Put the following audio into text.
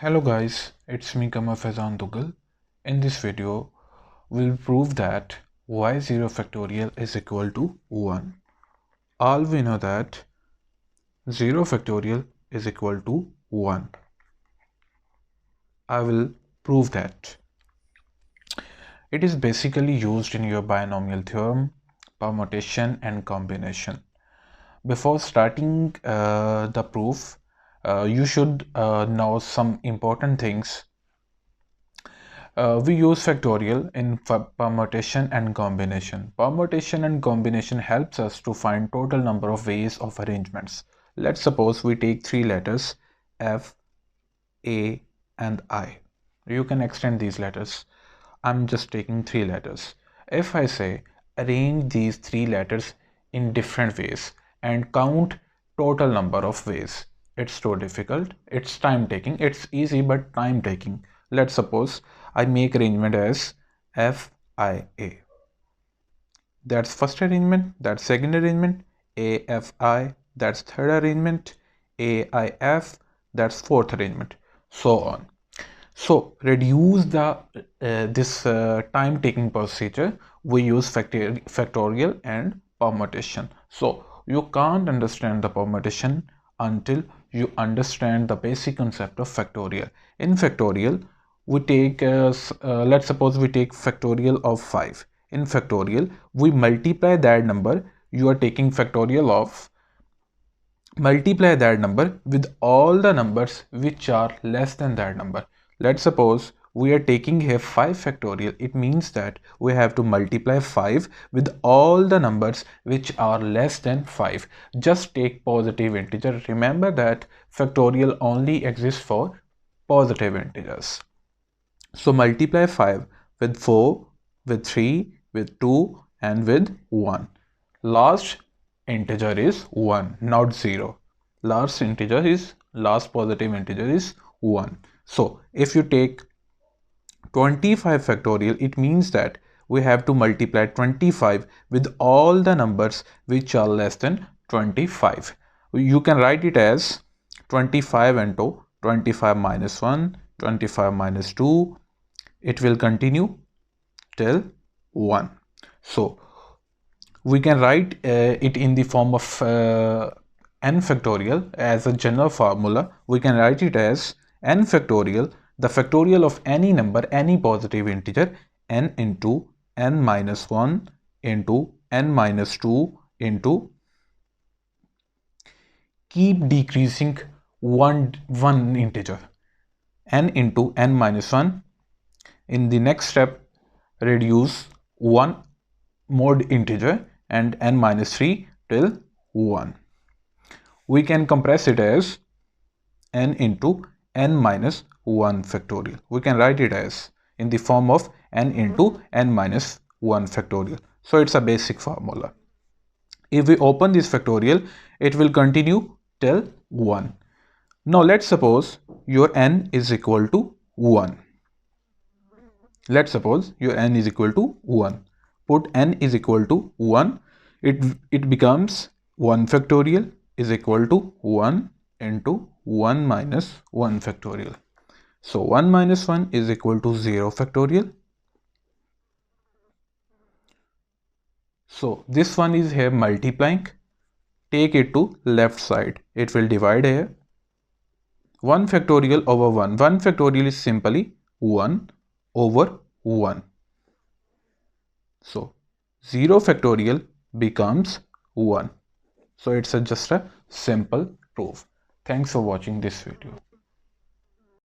Hello guys, it's me Qamar Faizan Duggal. In this video, we'll prove that y 0 factorial is equal to 1. All we know that 0 factorial is equal to 1. I will prove that. It is basically used in your binomial theorem, permutation and combination. Before starting the proof, you should know some important things. We use factorial in permutation and combination. Permutation and combination helps us to find total number of ways of arrangements. Let's suppose we take three letters F, A and I. You can extend these letters. I'm just taking three letters. If I say arrange these three letters in different ways and count total number of ways, it's too difficult. It's time taking. It's easy but time taking. Let's suppose I make arrangement as FIA. That's first arrangement. That's second arrangement. AFI. That's third arrangement. AIF. That's fourth arrangement. So on. So reduce the this time-taking procedure. We use factorial and permutation. So you can't understand the permutation until you understand the basic concept of factorial. In factorial, we take let's suppose we take factorial of 5. In factorial, we multiply that number. You are taking factorial of multiply that number with all the numbers which are less than that number. Let's suppose we are taking here 5 factorial. It means that we have to multiply 5 with all the numbers which are less than 5. Just take positive integer. Remember that factorial only exists for positive integers. So multiply 5 with 4, with 3, with 2 and with 1. Last integer is 1, not 0. Last positive integer is 1. So if you take 25 factorial, it means that we have to multiply 25 with all the numbers which are less than 25. You can write it as 25 into 25 minus 1, 25 minus 2. It will continue till 1. So we can write it in the form of n factorial as a general formula. We can write it as n factorial, the factorial of any number, any positive integer, n into n minus 1 into n minus 2 into keep decreasing one integer, n into n minus 1. In the next step, reduce one more integer and n minus 3 till 1. We can compress it as n into n minus 1 factorial. We can write it as in the form of n into n minus 1 factorial. So it's a basic formula. If we open this factorial, it will continue till 1. Now let's suppose your n is equal to 1. Let's suppose your n is equal to 1. Put n is equal to 1. It becomes 1 factorial is equal to 1 into 1 minus 1 factorial. So 1 minus 1 is equal to 0 factorial. So this one is here multiplying. Take it to left side. It will divide here. 1 factorial over 1. 1 factorial is simply 1 over 1. So 0 factorial becomes 1. So it's just a simple proof. Thanks for watching this video.